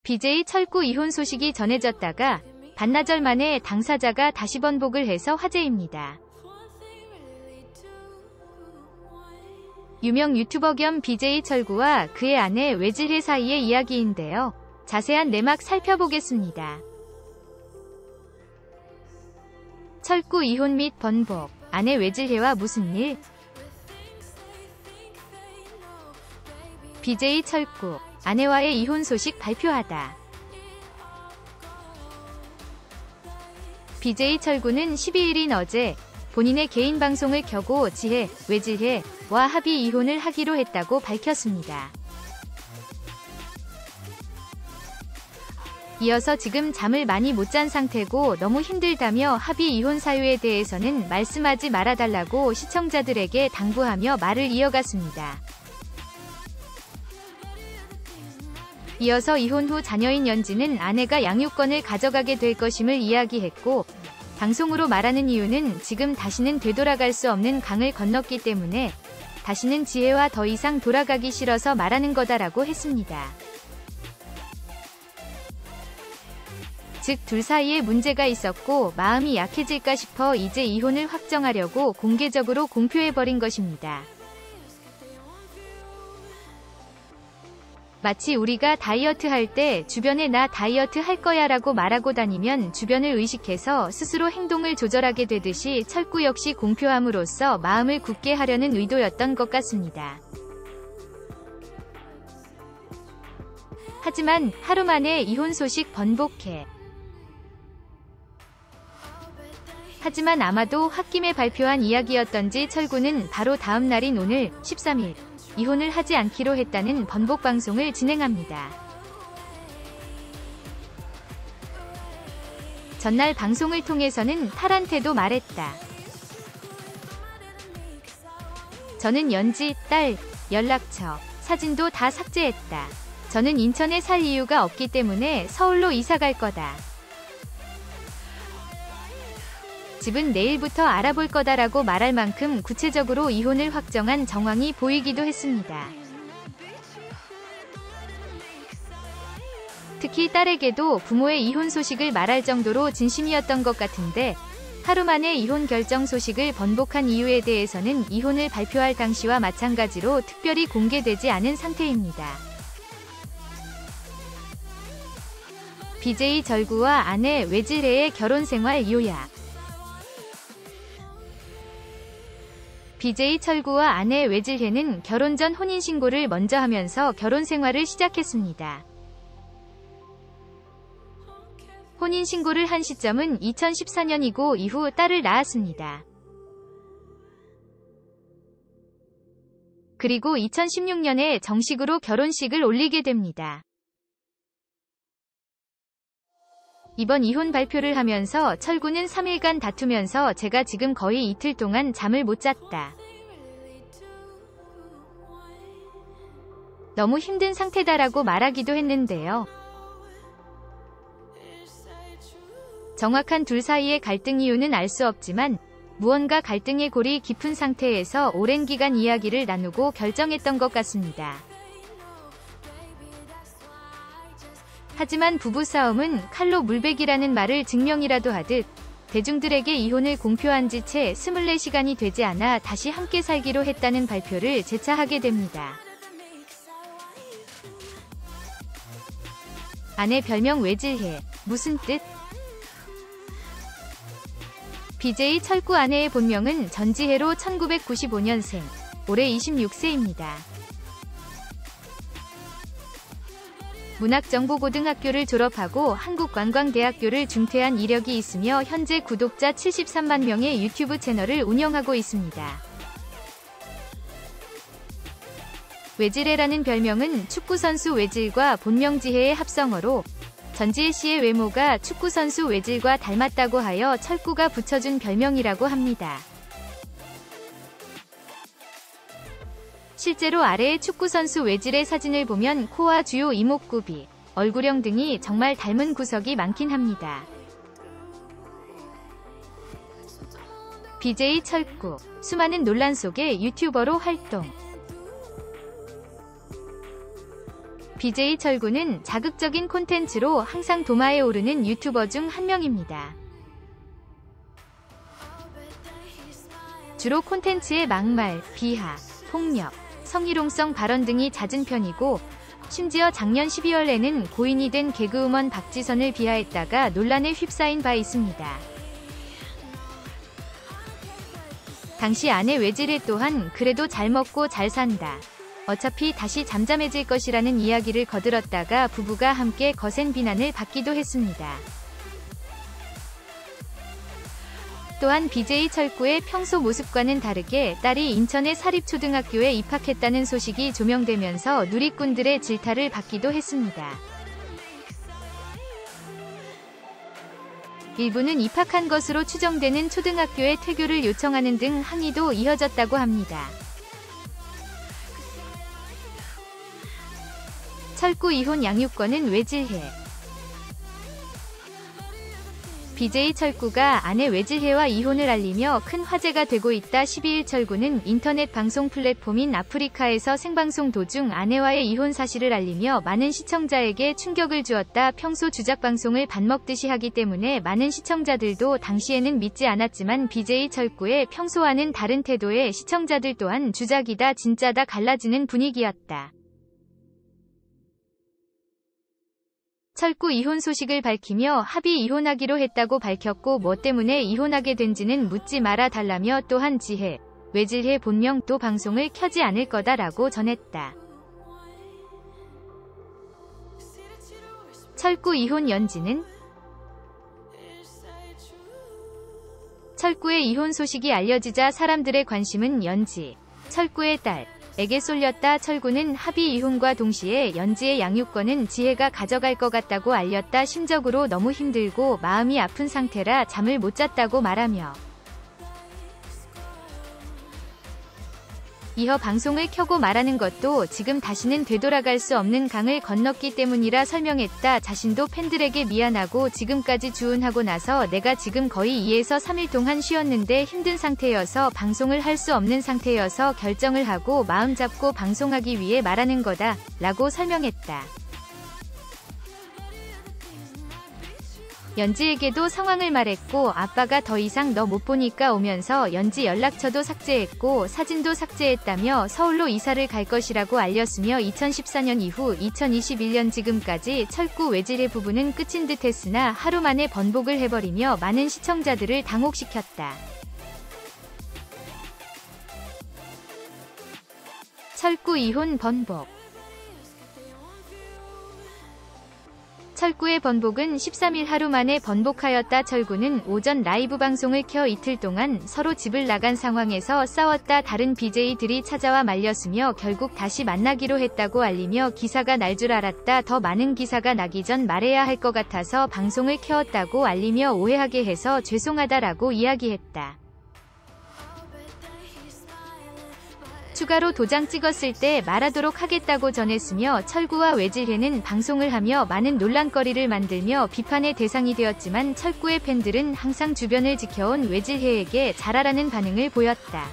BJ 철구 이혼 소식이 전해졌다가 반나절 만에 당사자가 다시 번복을 해서 화제입니다. 유명 유튜버 겸 BJ 철구와 그의 아내 외질해 사이의 이야기인데요. 자세한 내막 살펴보겠습니다. 철구 이혼 및 번복, 아내 외질해와 무슨 일? BJ 철구, 아내와의 이혼 소식 발표하다. BJ 철구는 12일인 어제 본인의 개인 방송을 켜고 지혜, 외질해와 합의 이혼을 하기로 했다고 밝혔습니다. 이어서 지금 잠을 많이 못 잔 상태고 너무 힘들다며 합의 이혼 사유에 대해서는 말씀하지 말아달라고 시청자들에게 당부하며 말을 이어갔습니다. 이어서 이혼 후 자녀인 연지는 아내가 양육권을 가져가게 될 것임을 이야기했고, 방송으로 말하는 이유는 지금 다시는 되돌아갈 수 없는 강을 건넜기 때문에 다시는 지혜와 더 이상 돌아가기 싫어서 말하는 거다라고 했습니다. 즉 둘 사이에 문제가 있었고 마음이 약해질까 싶어 이제 이혼을 확정하려고 공개적으로 공표해버린 것입니다. 마치 우리가 다이어트 할 때 주변에 나 다이어트 할 거야 라고 말하고 다니면 주변을 의식해서 스스로 행동을 조절하게 되듯이 철구 역시 공표함으로써 마음을 굳게 하려는 의도였던 것 같습니다. 하지만 하루 만에 이혼 소식 번복해. 하지만 아마도 홧김에 발표한 이야기였던지 철구는 바로 다음 날인 오늘 13일 이혼을 하지 않기로 했다는 번복 방송을 진행합니다. 전날 방송을 통해서는 탈한테도 말했다. 저는 연지, 딸, 연락처, 사진도 다 삭제했다. 저는 인천에 살 이유가 없기 때문에 서울로 이사 갈 거다. 집은 내일부터 알아볼 거다라고 말할 만큼 구체적으로 이혼을 확정한 정황이 보이기도 했습니다. 특히 딸에게도 부모의 이혼 소식을 말할 정도로 진심이었던 것 같은데 하루 만에 이혼 결정 소식을 번복한 이유에 대해서는 이혼을 발표할 당시와 마찬가지로 특별히 공개되지 않은 상태입니다. BJ 철구와 아내 외질해의 결혼 생활 요약. BJ 철구와 아내 외질해는 결혼 전 혼인신고를 먼저 하면서 결혼 생활을 시작했습니다. 혼인신고를 한 시점은 2014년이고 이후 딸을 낳았습니다. 그리고 2016년에 정식으로 결혼식을 올리게 됩니다. 이번 이혼 발표를 하면서 철구는 3일간 다투면서 제가 지금 거의 이틀 동안 잠을 못 잤다. 너무 힘든 상태다라고 말하기도 했는데요. 정확한 둘 사이의 갈등 이유는 알 수 없지만 무언가 갈등의 골이 깊은 상태에서 오랜 기간 이야기를 나누고 결정했던 것 같습니다. 하지만 부부싸움은 칼로 물베기라는 말을 증명이라도 하듯 대중들에게 이혼을 공표한 지 채 24시간이 되지 않아 다시 함께 살기로 했다는 발표를 재차 하게 됩니다. 아내 별명 외질해. 무슨 뜻? BJ 철구 아내의 본명은 전지혜로 1995년생, 올해 26세입니다. 문학정보고등학교를 졸업하고 한국관광대학교를 중퇴한 이력이 있으며 현재 구독자 73만 명의 유튜브 채널을 운영하고 있습니다. 외질해라는 별명은 축구선수 외질과 본명 지혜의 합성어로 전지혜 씨의 외모가 축구선수 외질과 닮았다고 하여 철구가 붙여준 별명이라고 합니다. 실제로 아래의 축구선수 외질의 사진을 보면 코와 주요 이목구비, 얼굴형 등이 정말 닮은 구석이 많긴 합니다. BJ 철구, 수많은 논란 속에 유튜버로 활동. BJ 철구는 자극적인 콘텐츠로 항상 도마에 오르는 유튜버 중 한 명입니다. 주로 콘텐츠에 막말, 비하, 폭력, 성희롱성 발언 등이 잦은 편이고 심지어 작년 12월에는 고인이 된 개그우먼 박지선을 비하했다가 논란에 휩싸인 바 있습니다. 당시 아내 외질에 또한 그래도 잘 먹고 잘 산다. 어차피 다시 잠잠해질 것이라는 이야기를 거들었다가 부부가 함께 거센 비난을 받기도 했습니다. 또한 BJ 철구의 평소 모습과는 다르게 딸이 인천의 사립초등학교에 입학했다는 소식이 조명되면서 누리꾼들의 질타를 받기도 했습니다. 일부는 입학한 것으로 추정되는 초등학교에 퇴교를 요청하는 등 항의도 이어졌다고 합니다. 철구 이혼 양육권은 외질해. BJ 철구가 아내 외질해와 이혼을 알리며 큰 화제가 되고 있다. 12일 철구는 인터넷 방송 플랫폼인 아프리카에서 생방송 도중 아내와의 이혼 사실을 알리며 많은 시청자에게 충격을 주었다. 평소 주작 방송을 밥 먹듯이 하기 때문에 많은 시청자들도 당시에는 믿지 않았지만 BJ 철구의 평소와는 다른 태도에 시청자들 또한 주작이다 진짜다 갈라지는 분위기였다. 철구 이혼 소식을 밝히며 합의 이혼하기로 했다고 밝혔고 뭐 때문에 이혼하게 된지는 묻지 말아 달라며 또한 지혜, 외질해 본명 또 방송을 켜지 않을 거다라고 전했다. 철구 이혼 연지는 철구의 이혼 소식이 알려지자 사람들의 관심은 연지, 철구의 딸에게 쏠렸다. 철구는 합의 이혼과 동시에 연지의 양육권은 지혜가 가져갈 것 같다고 알렸다. 심적으로 너무 힘들고 마음이 아픈 상태라 잠을 못 잤다고 말하며 이어 방송을 켜고 말하는 것도 지금 다시는 되돌아갈 수 없는 강을 건넜기 때문이라 설명했다. 자신도 팬들에게 미안하고 지금까지 주운하고 나서 내가 지금 거의 2에서 3일 동안 쉬었는데 힘든 상태여서 방송을 할 수 없는 상태여서 결정을 하고 마음 잡고 방송하기 위해 말하는 거다 라고 설명했다. 연지에게도 상황을 말했고 아빠가 더 이상 너 못 보니까 오면서 연지 연락처도 삭제했고 사진도 삭제했다며 서울로 이사를 갈 것이라고 알렸으며 2014년 이후 2021년 지금까지 철구 외질의 부부는 끝인 듯 했으나 하루 만에 번복을 해버리며 많은 시청자들을 당혹시켰다. 철구 이혼 번복. 철구의 번복은 13일 하루 만에 번복하였다. 철구는 오전 라이브 방송을 켜 이틀 동안 서로 집을 나간 상황에서 싸웠다. 다른 BJ들이 찾아와 말렸으며 결국 다시 만나기로 했다고 알리며 기사가 날 줄 알았다. 더 많은 기사가 나기 전 말해야 할 것 같아서 방송을 켜었다고 알리며 오해하게 해서 죄송하다라고 이야기했다. 추가로 도장 찍었을 때 말하도록 하겠다고 전했으며 철구와 외질해는 방송을 하며 많은 논란거리를 만들며 비판의 대상이 되었지만 철구의 팬들은 항상 주변을 지켜온 외질해에게 잘하라는 반응을 보였다.